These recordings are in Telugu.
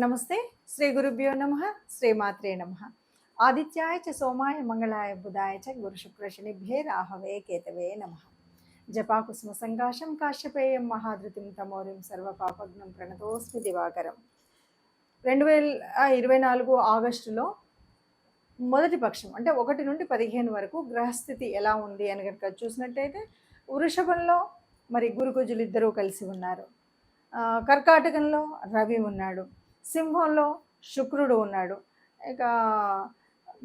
నమస్తే. శ్రీ గురుభ్యో నమః. శ్రీమాత్రే నమః. ఆదిత్యాయ చ సోమాయ మంగళాయ బుధాయ చ గురు శుక్ర శనిభ్యే రాహవే కేతవే నమః. జపాకుసుమ సంకాశం కాశ్యపేయం మహాధృతిం తమోరిం సర్వపాపగ్నం ప్రణతోస్మి దివాకరం. 2024 ఆగస్టులో మొదటి పక్షం అంటే 1 నుండి 15 వరకు గ్రహస్థితి ఎలా ఉంది అని కనుక చూసినట్టయితే వృషభంలో మరి గురుకుజులు ఇద్దరూ కలిసి ఉన్నారు. కర్కాటకంలో రవి ఉన్నాడు. సింహంలో శుక్రుడు ఉన్నాడు. ఇక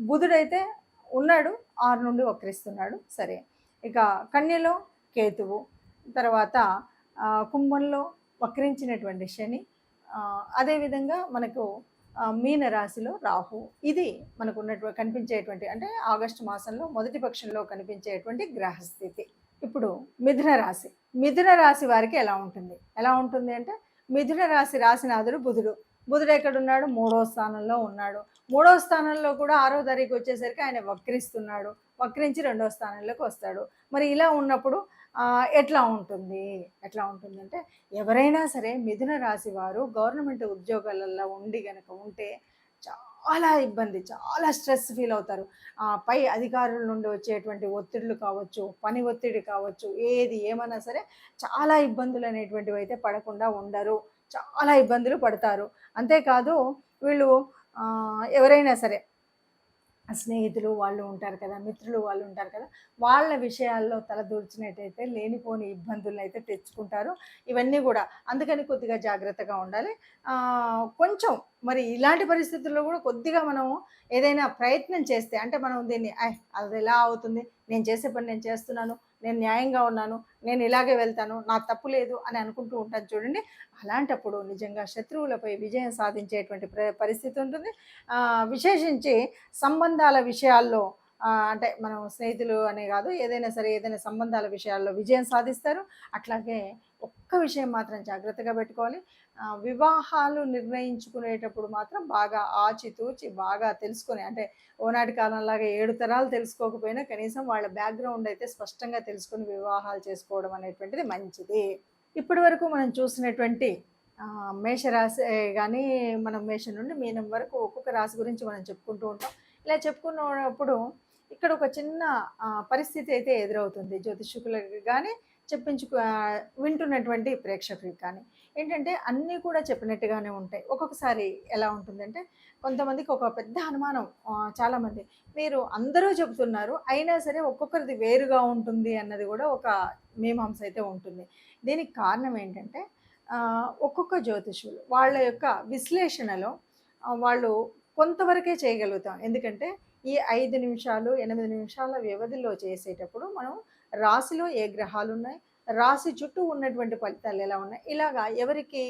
బుధుడైతే ఉన్నాడు, 6 నుండి వక్రిస్తున్నాడు. సరే, ఇక కన్యలో కేతువు, తర్వాత కుంభంలో వక్రించినటువంటి శని, అదేవిధంగా మనకు మీన రాశిలో రాహు. ఇది మనకు ఉన్నటువంటి కనిపించేటువంటి అంటే ఆగస్టు మాసంలో మొదటి పక్షంలో కనిపించేటువంటి గ్రహస్థితి. ఇప్పుడు మిథున రాశి వారికి ఎలా ఉంటుంది అంటే మిథున రాశి రాశినాథుడు బుధుడు ఎక్కడున్నాడు? 3వ స్థానంలో ఉన్నాడు. 3వ స్థానంలో కూడా 6వ తారీఖు వచ్చేసరికి ఆయన వక్రిస్తున్నాడు. వక్రించి 2వ స్థానంలోకి వస్తాడు. మరి ఇలా ఉన్నప్పుడు ఎట్లా ఉంటుంది అంటే ఎవరైనా సరే మిథున రాశి వారు గవర్నమెంట్ ఉద్యోగాలలో ఉంటే చాలా ఇబ్బంది, చాలా స్ట్రెస్ ఫీల్ అవుతారు. పై అధికారుల నుండి వచ్చేటువంటి ఒత్తిడులు కావచ్చు, పని ఒత్తిడి కావచ్చు, ఏమైనా సరే చాలా ఇబ్బందులు అనేటువంటివి అయితే పడకుండా ఉండరు. చాలా ఇబ్బందులు పడతారు. అంతేకాదు వీళ్ళు ఎవరైనా సరే స్నేహితులు వాళ్ళు ఉంటారు కదా, మిత్రులు వాళ్ళు ఉంటారు కదా, వాళ్ళ విషయాల్లో తలదూర్చినట్టయితే లేనిపోని ఇబ్బందులను అయితే తెచ్చుకుంటారు. ఇవన్నీ కూడా అందుకని కొద్దిగా జాగ్రత్తగా ఉండాలి. కొంచెం మరి ఇలాంటి పరిస్థితుల్లో కూడా కొద్దిగా మనం ఏదైనా ప్రయత్నం చేస్తే అంటే మనం దీన్ని అది ఎలా అవుతుంది, నేను చేసే పని నేను చేస్తున్నాను, నేను న్యాయంగా ఉన్నాను, నేను ఇలాగే వెళ్తాను, నా తప్పు లేదు అని అనుకుంటూ ఉంటాను చూడండి. అలాంటప్పుడు నిజంగా శత్రువులపై విజయం సాధించేటువంటి పరిస్థితి ఉంటుంది. విశేషించి సంబంధాల విషయాల్లో అంటే మనం స్నేహితులు అనే కాదు, ఏదైనా సంబంధాల విషయాల్లో విజయం సాధిస్తారు. అట్లాగే ఒక్క విషయం మాత్రం జాగ్రత్తగా పెట్టుకోవాలి. వివాహాలు నిర్ణయించుకునేటప్పుడు మాత్రం బాగా ఆచితూచి బాగా తెలుసుకొని, అంటే ఓనాటి కాలంలాగా 7 తరాలు తెలుసుకోకపోయినా కనీసం వాళ్ళ బ్యాక్గ్రౌండ్ అయితే స్పష్టంగా తెలుసుకొని వివాహాలు చేసుకోవడం అనేటువంటిది మంచిది. ఇప్పటి వరకు మనం చూసినటువంటి మేషరాశి కానీ మనం మేషం నుండి మీనం వరకు ఒక్కొక్క రాశి గురించి మనం చెప్పుకుంటూ ఉంటాం. ఇలా చెప్పుకున్నప్పుడు ఇక్కడ ఒక చిన్న పరిస్థితి అయితే ఎదురవుతుంది జ్యోతిష్కులకు కానీ వింటున్నటువంటి ప్రేక్షకులకు కానీ. ఏంటంటే అన్నీ కూడా చెప్పినట్టుగానే ఉంటాయి. ఒక్కొక్కసారి ఎలా ఉంటుందంటే కొంతమందికి ఒక పెద్ద అనుమానం, చాలామంది మీరు అందరూ చెబుతున్నారు అయినా సరే ఒక్కొక్కరిది వేరుగా ఉంటుంది అన్నది కూడా ఒక మీమాంస అయితే ఉంటుంది. దీనికి కారణం ఏంటంటే ఒక్కొక్క జ్యోతిష్యులు వాళ్ళ యొక్క విశ్లేషణలో వాళ్ళు కొంతవరకే చేయగలుగుతాం. ఎందుకంటే ఈ 5 నిమిషాలు 8 నిమిషాల వ్యవధిలో చేసేటప్పుడు మనం రాశిలో ఏ గ్రహాలు ఉన్నాయి, రాశి చుట్టూ ఉన్నటువంటి ఫలితాలు ఎలా ఉన్నాయి, ఇలాగా ఎవరికి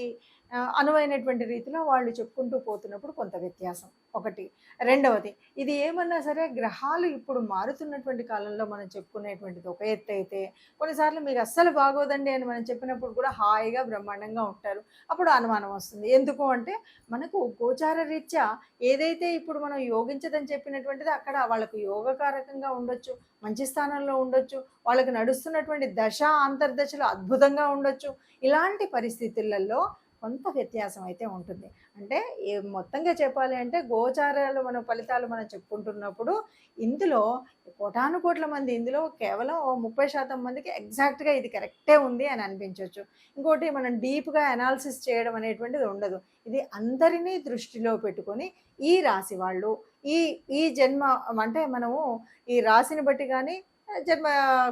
అనువైనటువంటి రీతిలో వాళ్ళు చెప్పుకుంటూ పోతున్నప్పుడు కొంత వ్యత్యాసం ఒకటి. రెండవది, ఇది ఏమన్నా సరే గ్రహాలు ఇప్పుడు మారుతున్నటువంటి కాలంలో మనం చెప్పుకునేటువంటిది ఒక ఎత్తు అయితే, కొన్నిసార్లు మీకు అస్సలు బాగోదండి అని మనం చెప్పినప్పుడు కూడా హాయిగా బ్రహ్మాండంగా ఉంటారు. అప్పుడు అనుమానం వస్తుంది. ఎందుకు అంటే మనకు గోచార రీత్యా ఏదైతే ఇప్పుడు మనం యోగించదని చెప్పినటువంటిది అక్కడ వాళ్ళకు యోగకారకంగా ఉండొచ్చు, మంచి స్థానంలో ఉండొచ్చు, వాళ్ళకి నడుస్తున్నటువంటి దశ అంతర్దశలు అద్భుతంగా ఉండొచ్చు. ఇలాంటి పరిస్థితులలో కొంత వ్యత్యాసం అయితే ఉంటుంది. అంటే మొత్తంగా చెప్పాలి అంటే గోచారాలు మన ఫలితాలు మనం చెప్పుకుంటున్నప్పుడు ఇందులో కోటానుకోట్ల మంది, ఇందులో కేవలం 30% మందికి ఎగ్జాక్ట్గా ఇది కరెక్టే ఉంది అని అనిపించవచ్చు. ఇంకోటి మనం డీప్గా అనాలిసిస్ చేయడం అనేటువంటిది ఉండదు. ఇది అందరినీ దృష్టిలో పెట్టుకొని ఈ రాశి వాళ్ళు ఈ జన్మ అంటే మనము ఈ రాశిని బట్టి కానీ జన్మ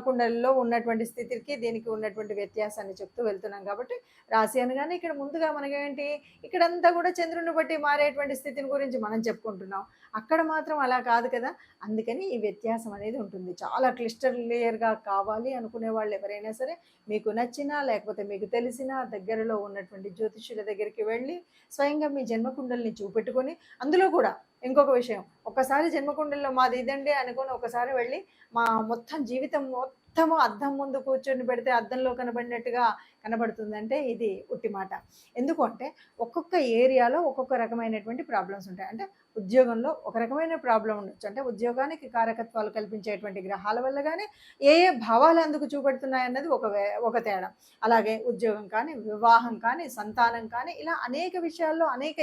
కుండలిలో ఉన్నటువంటి స్థితికి దీనికి ఉన్నటువంటి వ్యత్యాసాన్ని చెప్తూ వెళ్తున్నాం. కాబట్టి రాశి అనగానే ఇక్కడ ముందుగా మనకేంటి, ఇక్కడంతా కూడా చంద్రుని బట్టి మారేటువంటి స్థితిని గురించి మనం చెప్పుకుంటున్నాం. అక్కడ మాత్రం అలా కాదు కదా. అందుకని ఈ వ్యత్యాసం అనేది ఉంటుంది. చాలా క్లియర్గా కావాలి అనుకునే వాళ్ళు ఎవరైనా సరే మీకు నచ్చినా లేకపోతే మీకు తెలిసినా దగ్గరలో ఉన్నటువంటి జ్యోతిష్యుల దగ్గరికి వెళ్ళి స్వయంగా మీ జన్మకుండలిని చూపెట్టుకొని, అందులో కూడా ఇంకొక విషయం, ఒక్కసారి జన్మకుండలిలో మాది ఇదండి అనుకొని ఒకసారి వెళ్ళి మా మొత్తం జీవితం మొత్తము అద్దం ముందు కూర్చొని పెడితే అద్దంలో కనబడినట్టుగా కనబడుతుందంటే ఇది ఉట్టి మాట. ఎందుకు అంటే ఒక్కొక్క ఏరియాలో ఒక్కొక్క రకమైనటువంటి ప్రాబ్లమ్స్ ఉంటాయి. అంటే ఉద్యోగంలో ఒక రకమైన ప్రాబ్లం ఉండొచ్చు. అంటే ఉద్యోగానికి కారకత్వాలు కల్పించేటువంటి గ్రహాల వల్ల గానీ ఏ ఏ భావాలు అందుకు చూపెడుతున్నాయన్నది ఒక తేడా. అలాగే ఉద్యోగం కానీ, వివాహం కానీ, సంతానం కానీ ఇలా అనేక విషయాల్లో అనేక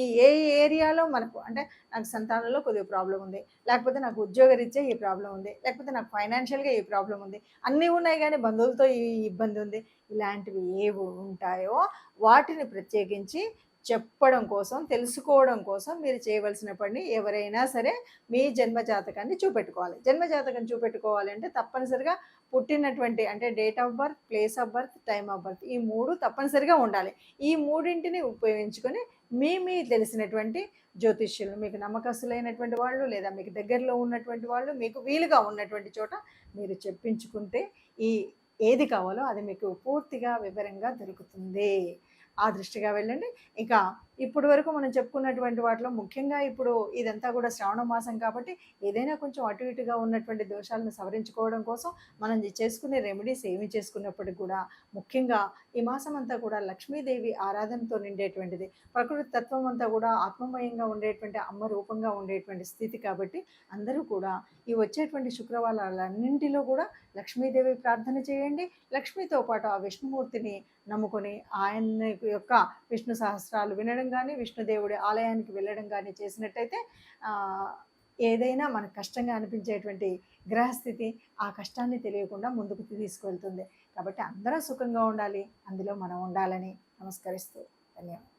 ఏ ఏరియాలో మనకు అంటే నాకు సంతానంలో కొద్దిగా ప్రాబ్లం ఉంది, లేకపోతే నాకు ఉద్యోగరీత్యా ఈ ప్రాబ్లం ఉంది, లేకపోతే నాకు ఫైనాన్షియల్‌గా ఈ ప్రాబ్లం ఉంది. అన్నీ ఉన్నాయి గానీ బంధువులతో ఈ ఇబ్బంది ఉంది. ఇలాంటివి ఏవి ఉంటాయో వాటిని ప్రత్యేకించి చెప్పడం కోసం, తెలుసుకోవడం కోసం మీరు చేయవలసిన పని ఎవరైనా సరే మీ జన్మ జాతకాన్ని చూపెట్టుకోవాలి. జన్మ జాతకం చూపెట్టుకోవాలి అంటే తప్పనిసరిగా పుట్టినటువంటి అంటే date of birth, place of birth, time of birth ఈ 3 తప్పనిసరిగా ఉండాలి. ఈ మూడింటిని ఉపయోగించుకొని మీ తెలిసినటువంటి జ్యోతిష్యులు, మీకు నమ్మకస్తులైనటువంటి వాళ్ళు లేదా మీకు దగ్గరలో ఉన్నటువంటి వాళ్ళు, మీకు వీలుగా ఉన్నటువంటి చోట మీరు చెప్పించుకుంటే ఈ ఏది కావాలో అది మీకు పూర్తిగా వివరంగా దొరుకుతుంది. ఆ దృష్టిగా వెళ్ళండి. ఇక ఇప్పటి వరకు మనం చెప్పుకున్నటువంటి వాటిలో ముఖ్యంగా ఇప్పుడు ఇదంతా కూడా శ్రావణ మాసం కాబట్టి ఏదైనా కొంచెం అటు ఇటుగా ఉన్నటువంటి దోషాలను సవరించుకోవడం కోసం మనం చేసుకునే రెమెడీస్ ఏమి చేసుకున్నప్పటికీ కూడా ముఖ్యంగా ఈ మాసం అంతా కూడా లక్ష్మీదేవి ఆరాధనతో నిండేటువంటిది. ప్రకృతి తత్వం అంతా కూడా ఆత్మమయంగా ఉండేటువంటి అమ్మ రూపంగా ఉండేటువంటి స్థితి కాబట్టి అందరూ కూడా ఈ వచ్చేటువంటి శుక్రవారాలన్నింటిలో కూడా లక్ష్మీదేవి ప్రార్థన చేయండి. లక్ష్మితో పాటు ఆ విష్ణుమూర్తిని నమ్ముకొని ఆయన యొక్క విష్ణు సహస్రాలు వినడం కానీ, విష్ణుదేవుడి ఆలయానికి వెళ్ళడం కానీ చేసినట్టయితే ఏదైనా మనకు కష్టంగా అనిపించేటువంటి గ్రహస్థితి ఆ కష్టాన్ని తెలియకుండా ముందుకు తీసుకువెళ్తుంది. కాబట్టి అందరం సుఖంగా ఉండాలి, అందులో మనం ఉండాలని నమస్కరిస్తూ ధన్యవాదాలు.